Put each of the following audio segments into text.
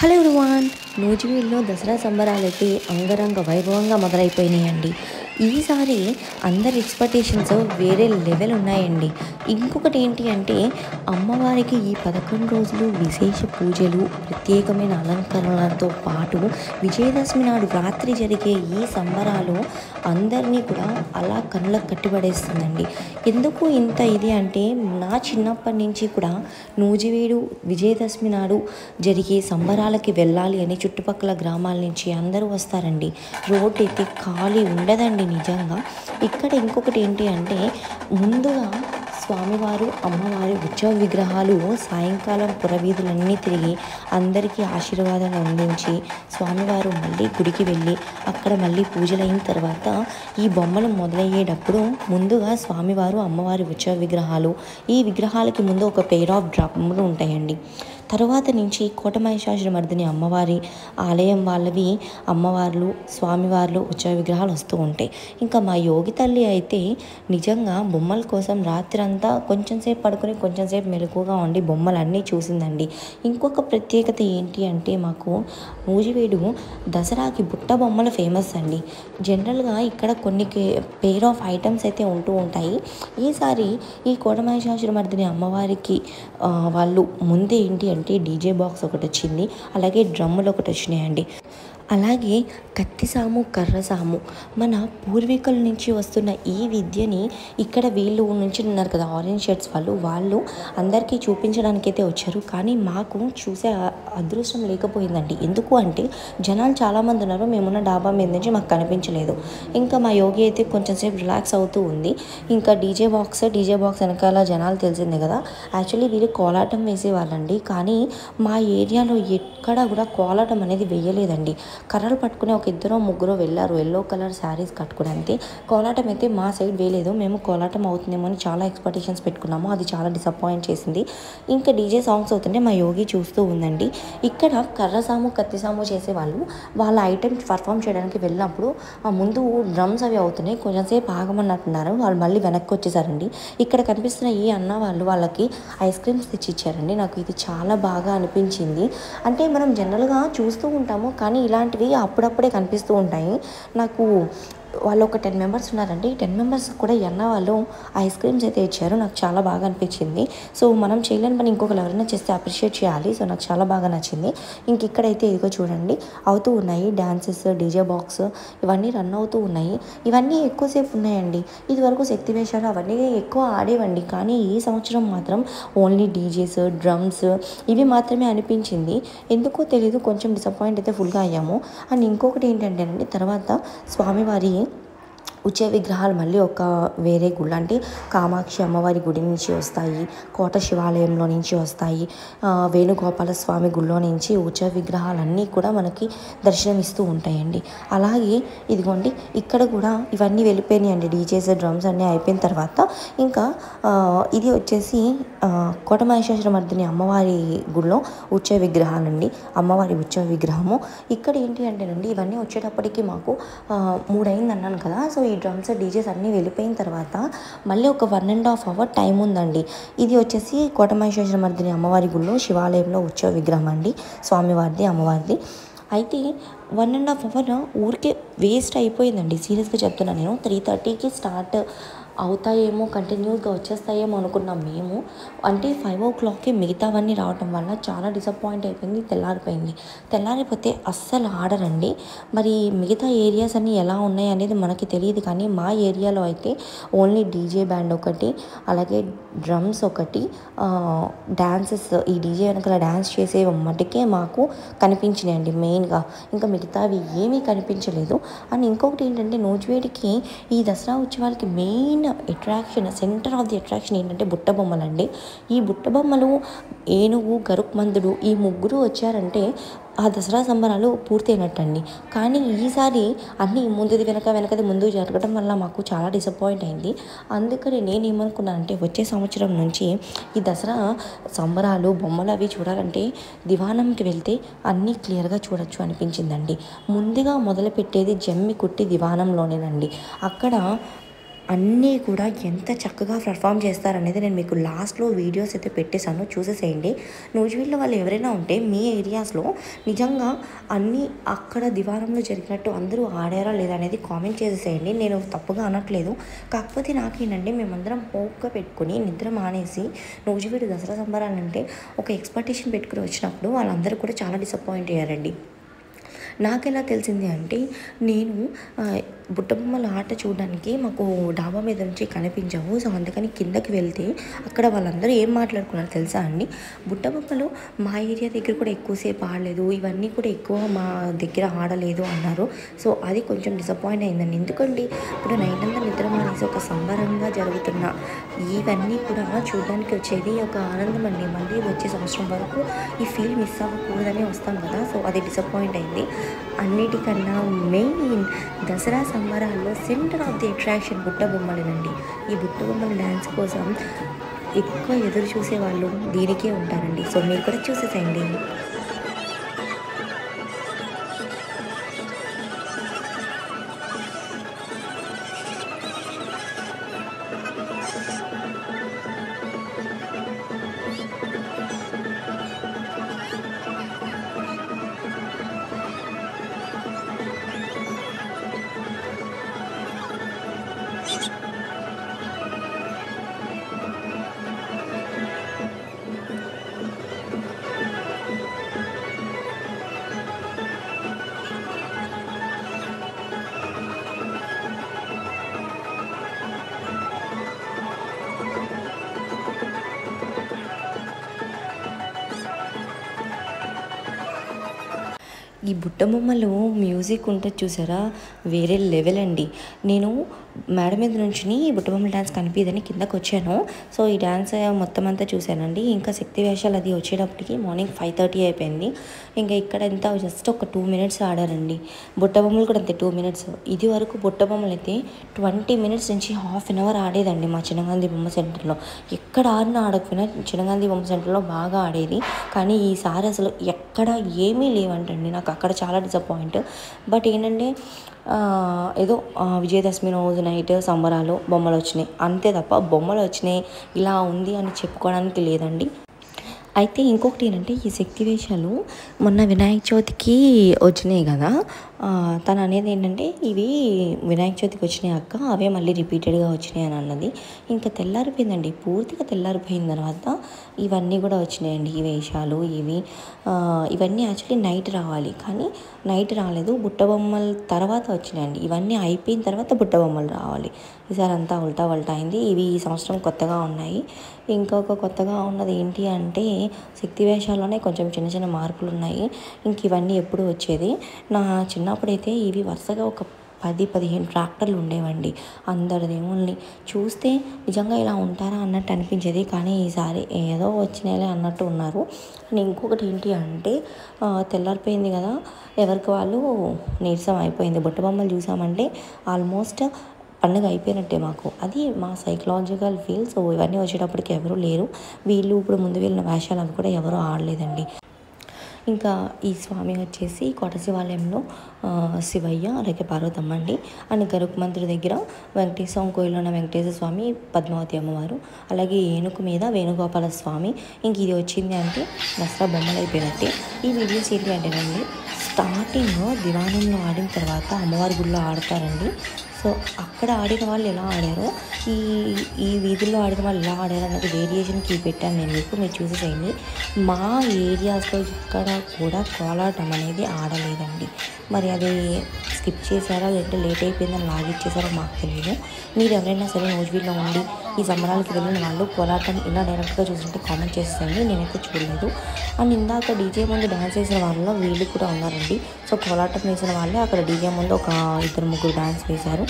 Hello everyone. నూజివీడులో దసరా సంబరాలైతే అంగరంగ వైభవంగా మొదలైపోయినాయండి. ఈసారి అందరి ఎక్స్పెక్టేషన్స్ వేరే లెవెల్ ఉన్నాయండి. ఇంకొకటి ఏంటి అంటే అమ్మవారికి ఈ 11 రోజులు విశేష పూజలు, ప్రత్యేకమైన అలంకరణలతో పాటు విజయదశమి నాడు రాత్రి జరిగే ఈ సంబరాలు అందరినీ కూడా అలా కళ్ళకు కట్టిపడేస్తుందండి. ఎందుకు ఇంత ఇది అంటే నా చిన్నప్పటి నుంచి కూడా నూజివీడు విజయదశమి నాడు జరిగే సంబరాలకి వెళ్ళాలి అని చుట్టుపక్కల గ్రామాల నుంచి అందరూ వస్తారండి. రోడ్డు అయితే ఖాళీ ఉండదండి నిజంగా. ఇక్కడ ఇంకొకటి ఏంటి అంటే ముందుగా స్వామివారు అమ్మవారి ఉత్సవ విగ్రహాలు సాయంకాలం పురవీధులన్నీ తిరిగి అందరికీ ఆశీర్వాదాలు అందించి స్వామివారు మళ్ళీ గుడికి వెళ్ళి అక్కడ మళ్ళీ పూజలు అయిన తర్వాత ఈ బొమ్మలు మొదలయ్యేటప్పుడు ముందుగా స్వామివారు అమ్మవారి ఉత్సవ విగ్రహాలు, ఈ విగ్రహాలకి ముందు ఒక పెయిర్ ఆఫ్ డ్రమ్ములు ఉంటాయండి. తర్వాత నుంచి కోటమహిషాసురమర్దిని అమ్మవారి ఆలయం వాళ్ళవి అమ్మవార్లు, స్వామివార్లు ఉత్సవ విగ్రహాలు వస్తూ ఉంటాయి. ఇంకా మా యోగి తల్లి అయితే నిజంగా బొమ్మల కోసం రాత్రంతా కొంచెం సేపు పడుకొని కొంచెం సేపు మెలకుగా ఉండి బొమ్మలన్నీ చూసిందండి. ఇంకొక ప్రత్యేకత ఏంటి అంటే మాకు నూజివీడు దసరాకి బుట్ట బొమ్మలు ఫేమస్ అండి. జనరల్గా ఇక్కడ కొన్ని పెయిర్ ఆఫ్ ఐటమ్స్ అయితే ఉంటూ ఉంటాయి. ఈసారి ఈ కోటమహిషాసురమర్దిని అమ్మవారికి వాళ్ళు ముందే ఏంటి అంటే డీజే బాక్స్ ఒకటి వచ్చింది, అలాగే డ్రమ్ములు ఒకటి వచ్చినాయండి. అలాగే కత్తిసాము, కర్రసాము మన పూర్వీకుల నుంచి వస్తున్న ఈ విద్యని ఇక్కడ వీళ్ళు నుంచి ఉన్నారు కదా ఆరెంజ్ షర్ట్స్ వాళ్ళు అందరికీ చూపించడానికైతే వచ్చారు. కానీ మాకు చూసే అదృష్టం లేకపోయిందండి. ఎందుకు అంటే జనాలు చాలామంది ఉన్నారు, మేమున్న డాబా మీద నుంచి మాకు కనిపించలేదు. ఇంకా మా యోగి అయితే కొంచెం సేపు రిలాక్స్ అవుతూ ఉంది. ఇంకా డీజే బాక్స్ వెనకాల జనాలు తెలిసిందే కదా. యాక్చువల్లీ వీళ్ళు కోలాటం వేసేవాళ్ళండి, కానీ మా ఏరియాలో ఎక్కడా కూడా కోలాటం అనేది వేయలేదండి. కర్రలు పట్టుకుని ఒక ఇద్దరో ముగ్గురో వెళ్ళారు, ఎల్లో కలర్ శారీస్ కట్టుకుని. అంతే, కోలాటం అయితే మా సైడ్ వేయలేదు. మేము కోలాటం అవుతుందేమో అని చాలా ఎక్స్పెక్టేషన్స్ పెట్టుకున్నాము, అది చాలా డిసప్పాయింట్ చేసింది. ఇంకా డీజే సాంగ్స్ అవుతుంటే మా యోగి చూస్తూ ఉందండి. ఇక్కడ కర్రసాము, కత్తిసాము చేసేవాళ్ళు వాళ్ళ ఐటెం పర్ఫామ్ చేయడానికి వెళ్ళినప్పుడు ముందు డ్రమ్స్ అవి అవుతున్నాయి, కొంచెంసేపు ఆగమన్నట్టున్నారు. వాళ్ళు మళ్ళీ వెనక్కి వచ్చేసారండి. ఇక్కడ కనిపిస్తున్న ఈ అన్న వాళ్ళకి ఐస్ క్రీమ్స్ తెచ్చిచ్చారండి. నాకు ఇది చాలా బాగా అనిపించింది. అంటే మనం జనరల్గా చూస్తూ ఉంటాము, కానీ ఇలాంటివి అప్పుడప్పుడే కనిపిస్తూ ఉంటాయి. నాకు వాళ్ళు ఒక 10 మెంబర్స్ ఉన్నారండి. 10 మెంబర్స్ కూడా వాళ్ళు ఐస్ క్రీమ్స్ అయితే ఇచ్చారు. నాకు చాలా బాగా అనిపించింది. సో మనం చేయలేని పని ఇంకొకరు ఎవరైనా చేస్తే అప్రిషియేట్ చేయాలి. సో నాకు చాలా బాగా నచ్చింది. ఇంక ఇక్కడైతే ఇదిగో చూడండి అవుతూ ఉన్నాయి డాన్సెస్, డీజే బాక్స్ ఇవన్నీ రన్ అవుతూ ఉన్నాయి. ఇవన్నీ ఎక్కువసేపు ఉన్నాయండి. ఇదివరకు శక్తి వేషాలు అవన్నీ ఎక్కువ ఆడేవండి, కానీ ఈ సంవత్సరం మాత్రం ఓన్లీ డీజేస్, డ్రమ్స్ ఇవి మాత్రమే అనిపించింది. ఎందుకో తెలీదు, కొంచెం డిసప్పాయింట్ అయితే ఫుల్గా అయ్యాము. అండ్ ఇంకొకటి ఏంటంటే అండి, తర్వాత స్వామివారి ఉత్సవ విగ్రహాలు మళ్ళీ ఒక వేరే గుళ్ళు అంటే కామాక్షి అమ్మవారి గుడి నుంచి వస్తాయి, కోట శివాలయంలో నుంచి వస్తాయి, వేణుగోపాల స్వామి గుడిలో నుంచి ఉత్సవ విగ్రహాలన్నీ కూడా మనకి దర్శనమిస్తూ ఉంటాయండి. అలాగే ఇదిగోండి ఇక్కడ కూడా ఇవన్నీ వెళ్ళిపోయినాయండి. డీజేస్, డ్రమ్స్ అన్నీ అయిపోయిన తర్వాత ఇంకా ఇది వచ్చేసి కోటమహిషాసురమర్దిని అమ్మవారి గుడిలో ఉత్సవ విగ్రహాలండి. అమ్మవారి ఉత్సవ విగ్రహము ఇక్కడ ఏంటి అంటేనండి, ఇవన్నీ వచ్చేటప్పటికి మాకు 3 అయింది అన్నాను కదా. సో ఈ డ్రమ్స్, డీజేస్ అన్నీ వెళ్ళిపోయిన తర్వాత మళ్ళీ ఒక 1.5 అవర్ టైం ఉందండి. ఇది వచ్చేసి కోటమహిషాసురమర్దిని అమ్మవారి గుడిలో శివాలయంలో ఉత్సవ విగ్రహం అండి, స్వామివారిది, అమ్మవారిది. అయితే 1.5 అవర్ ఊరికే వేస్ట్ అయిపోయిందండి. సీరియస్గా చెప్తున్నాను నేను. 3:30కి స్టార్ట్ అవుతాయేమో, కంటిన్యూస్గా వచ్చేస్తాయేమో అనుకున్నాం మేము. అంటే 5 o'clockకి మిగతావన్నీ రావటం వల్ల చాలా డిసప్పాయింట్ అయిపోయింది. తెల్లారిపోతే అస్సలు ఆడరండి. మరి మిగతా ఏరియాస్ అన్నీ ఎలా ఉన్నాయి అనేది మనకి తెలియదు, కానీ మా ఏరియాలో అయితే ఓన్లీ డీజే బ్యాండ్ ఒకటి, అలాగే డ్రమ్స్ ఒకటి, డ్యాన్సెస్, ఈ డీజే వెనకాల డ్యాన్స్ చేసే మటుకే మాకు కనిపించినాయండి మెయిన్గా. ఇంకా మిగతావి ఏమీ కనిపించలేదు. అండ్ ఇంకొకటి ఏంటంటే నూజివీడికి ఈ దసరా ఉత్సవాలకి main attraction, centre of the attraction ఏంటంటే బుట్ట బొమ్మలండి. ఈ బుట్ట బొమ్మలు ఏనుగు, గరుత్మంతుడు ఈ ముగ్గురు వచ్చారంటే ఆ దసరా సంబరాలు పూర్తయినట్టండి. కానీ ఈసారి అన్నీ వెనకది ముందు జరగడం వల్ల మాకు చాలా డిసప్పాయింట్ అయింది. అందుకని నేను ఏమనుకున్నానంటే వచ్చే సంవత్సరం నుంచి ఈ దసరా సంబరాలు, బొమ్మలు అవి చూడాలంటే దివాణంకి వెళ్తే అన్నీ క్లియర్గా చూడొచ్చు అనిపించిందండి. ముందుగా మొదలుపెట్టేది జమ్మికుట్టి దివాణంలోనేనండి. అక్కడ అన్నీ కూడా ఎంత చక్కగా పెర్ఫామ్ చేస్తారనేది నేను మీకు లాస్ట్లో వీడియోస్ అయితే పెట్టేశాను, చూసేసేయండి. నూజివీడులో వాళ్ళు ఎవరైనా ఉంటే మీ ఏరియాస్లో నిజంగా అన్నీ అక్కడ దివారంలో జరిగినట్టు అందరూ ఆడారా లేదా అనేది కామెంట్ చేసేసేయండి. నేను తప్పుగా అనట్లేదు. కాకపోతే నాకేంటంటే మేమందరం హోప్గా పెట్టుకుని నిద్ర మానేసి నూజివీడు దసరా సంబరాలంటే ఒక ఎక్స్పెక్టేషన్ పెట్టుకుని వచ్చినప్పుడు వాళ్ళందరూ కూడా చాలా డిసప్పాయింట్ అయ్యారండి. నాకెలా తెలిసింది అంటే నేను బుట్టబొమ్మల ఆట చూడడానికి మాకు డాబా మీద నుంచి కనిపించవు. సో అందుకని కిందకి వెళ్తే అక్కడ వాళ్ళందరూ ఏం మాట్లాడుకున్నారు తెలుసా అండి, బుట్టబొమ్మలు మా ఏరియా దగ్గర కూడా ఎక్కువసేపు ఆడలేదు, ఇవన్నీ కూడా ఎక్కువ మా దగ్గర ఆడలేదు అన్నారు. సో అది కొంచెం డిసప్పాయింట్ అయిందండి. ఎందుకండి ఇప్పుడు నైట్ అంతా నిద్ర మానేసి ఒక సంబరంగా జరుగుతున్న ఇవన్నీ కూడా చూడడానికి వచ్చేది ఒక ఆనందం అండి. మళ్ళీ వచ్చే సంవత్సరం వరకు ఈ ఫీల్ మిస్ అవ్వకూడదని వస్తాం కదా. సో అది డిసప్పాయింట్ అయింది. అన్నిటికన్నా మెయిన్ దసరా సంబరాల్లో సెంటర్ ఆఫ్ ది అట్రాక్షన్ బుట్టబొమ్మలేనండి. ఈ బుట్టబొమ్మల డ్యాన్స్ కోసం ఎక్కువ ఎదురు చూసే వాళ్ళు దీనికే ఉంటారండి. సో మీరు కూడా చూసేసేయండి. ఈ బుట్టబొమ్మలు మ్యూజిక్ ఉంటుంది చూసారా, వేరే లెవెల్ అండి. నేను మేడ మీద నుంచి బుట్టబొమ్మల డ్యాన్స్ కనిపిదని కిందకు వచ్చాను. సో ఈ డ్యాన్స్ మొత్తం అంతా చూశానండి. ఇంకా శక్తి వేషాలు అది వచ్చేటప్పటికి మార్నింగ్ 5:30 అయిపోయింది. ఇంకా ఇక్కడ ఎంత జస్ట్ ఒక 2 minutes ఆడారండి. బుట్టబొమ్మలు కూడా అంతే 2 minutes. ఇది వరకు బుట్టబొమ్మలు అయితే 20 minutes నుంచి ½ an hour ఆడేదండి మా చిన్నగాంధీ బొమ్మ సెంటర్లో. ఎక్కడ ఆడినా ఆడకపోయినా చిన్నగాంధీ బొమ్మ సెంటర్లో బాగా ఆడేది. కానీ ఈసారి అసలు ఎక్కడ ఏమీ లేవంటండి. నాకు అక్కడ చాలా డిసప్పాయింట్. బట్ ఏంటంటే ఏదో విజయదశమి రోజు నైట్ సంబరాలు బొమ్మలు వచ్చినాయి అంతే తప్ప బొమ్మలు వచ్చినాయి ఇలా ఉంది అని చెప్పుకోవడానికి లేదండి. అయితే ఇంకొకటి ఏంటంటే ఈ శక్తి వేషాలు మొన్న వినాయక చవితికి వచ్చినాయి కదా, తను అనేది ఏంటంటే ఇవి వినాయక చవితికి వచ్చినాయి అక్క, అవే మళ్ళీ రిపీటెడ్గా వచ్చినాయి అని అన్నది. ఇంకా తెల్లారిపోయిందండి, పూర్తిగా తెల్లారిపోయిన తర్వాత ఇవన్నీ కూడా వచ్చినాయండి. ఈ వేషాలు ఇవన్నీ యాక్చువల్లీ నైట్ రావాలి, కానీ నైట్ రాలేదు. బుట్టబొమ్మల తర్వాత వచ్చినాయండి. ఇవన్నీ అయిపోయిన తర్వాత బుట్టబొమ్మలు రావాలి. ఈసారి అంతా ఉల్టా పల్టా అయింది. ఇవి ఈ సంవత్సరం కొత్తగా ఉన్నాయి. ఇంకొక కొత్తగా ఉన్నది ఏంటి అంటే శక్తి వేషాల్లోనే కొంచెం చిన్న చిన్న మార్పులు ఉన్నాయి. ఇంక ఇవన్నీ ఎప్పుడు వచ్చేది. నా చిన్నప్పుడైతే ఇవి వరుసగా ఒక 10-15 ట్రాక్టర్లు ఉండేవండి. అందరి దేవుళ్ళని చూస్తే నిజంగా ఇలా ఉంటారా అన్నట్టు అనిపించేది. కానీ ఈసారి ఏదో వచ్చినాయిలే అన్నట్టు ఉన్నారు. అండ్ ఇంకొకటి ఏంటి అంటే తెల్లారిపోయింది కదా, ఎవరికి వాళ్ళు నీరసం అయిపోయింది. బుట్టబొమ్మలు చూసామంటే ఆల్మోస్ట్ పండుగ అయిపోయినట్టే మాకు. అది మా సైకలాజికల్ ఫీల్. సో ఇవన్నీ వచ్చేటప్పటికి ఎవరు లేరు. వీళ్ళు ఇప్పుడు ముందు వెళ్ళిన వేషాలు అవి కూడా ఎవరు ఆడలేదండి. ఇంకా ఈ స్వామి వచ్చేసి కోట శివాలయంలో శివయ్య అలాగే పార్వతమ్మ అండి. అండ్ గరుకుమంతుడి దగ్గర వెంకటేశ్వర కోయిల్లో ఉన్న వెంకటేశ్వర స్వామి, పద్మావతి అమ్మవారు, అలాగే ఏనుగు మీద వేణుగోపాల స్వామి. ఇంక ఇది వచ్చింది అంటే దసరా బొమ్మలు అయిపోయినట్టే. ఈ వీడియోస్ ఏంటి అంటేనండి, స్టార్టింగ్ దివాణంలో ఆడిన తర్వాత అమ్మవారి గుడిలో ఆడతారండి. సో అక్కడ ఆడిన వాళ్ళు ఎలా ఆడారో ఈ వీధుల్లో ఆడిన వాళ్ళు ఎలా ఆడారో అన్నది వేరియేషన్కి పెట్టాను నేను మీకు, మీరు చూసేసేయండి. మా ఏరియాస్లో ఇక్కడ కూడా కోలాటం అనేది ఆడలేదండి. మరి అది స్కిప్ చేశారా లేదంటే లేట్ అయిపోయిందని లాగిచ్చేసారో మాకు తెలియదు. మీరు ఎవరైనా సరే నూజివీడులో ఉండి ఈ సంబరాలకి వెళ్ళిన వాళ్ళు కోలాటం ఇలా డైరెక్ట్గా చూస్తుంటే కామెంట్ చేసేయండి. నేనైతే చూడలేదు. అండ్ ఇందాక డీజే ముందు డ్యాన్స్ వేసిన వాళ్ళలో వీళ్ళు కూడా ఉన్నారండి. సో కోలాటం వేసిన వాళ్ళే అక్కడ డీజే ముందు ఒక 2-3 డ్యాన్స్ వేశారు.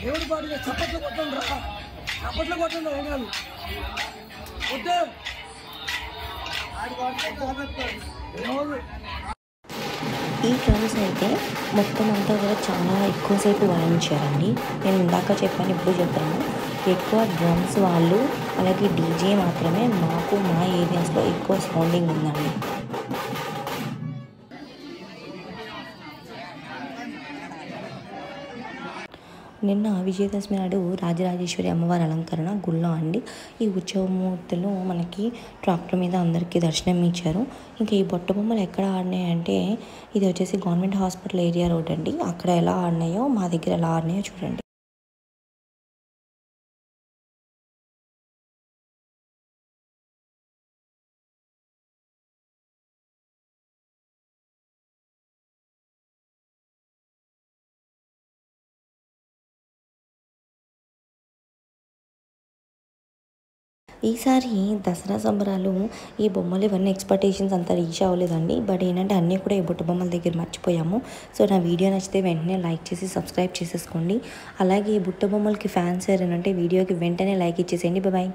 దేవుడి పాటగా చప్పట్లు కొట్టండి రా, చప్పట్లు కొట్టండి ఏం కాదు కొట్టే ఈ డ్రమ్స్ అయితే మొత్తం అంతా కూడా చాలా ఎక్కువసేపు వాయించారండి. నేను ఇందాక చెప్పాను, ఇప్పుడు చెప్పాను, ఎక్కువ డ్రమ్స్ వాళ్ళు అలాగే డీజే మాత్రమే మాకు మా ఏరియాస్లో ఎక్కువ సౌండింగ్ ఉందండి. నిన్న విజయదశమి నాడు రాజరాజేశ్వరి అమ్మవారి అలంకరణ గుళ్ళో అండి. ఈ ఉత్సవమూర్తులు మనకి ట్రాక్టర్ మీద అందరికీ దర్శనం ఇచ్చారు. ఇంకా ఈ బొట్ట బొమ్మలు ఎక్కడ ఆడినాయంటే ఇది వచ్చేసి గవర్నమెంట్ హాస్పిటల్ ఏరియా రోడ్ అండి. అక్కడ ఎలా ఆడినాయో మా దగ్గర ఎలా ఆడినాయో చూడండి. ఈసారి దసరా సంబరాలు ఈ బొమ్మలు ఇవన్నీ ఎక్స్పెక్టేషన్స్ అంతా రీచ్ అవ్వలేదండి. బట్ ఏంటంటే అన్నీ కూడా ఈ బుట్ట బొమ్మల దగ్గర మర్చిపోయాము. సో నా వీడియో నచ్చితే వెంటనే లైక్ చేసి సబ్స్క్రైబ్ చేసేసుకోండి. అలాగే ఈ బుట్ట బొమ్మలకి ఫ్యాన్స్ ఎవరైనా అంటే వీడియోకి వెంటనే లైక్ ఇచ్చేసేయండి. బాయ్.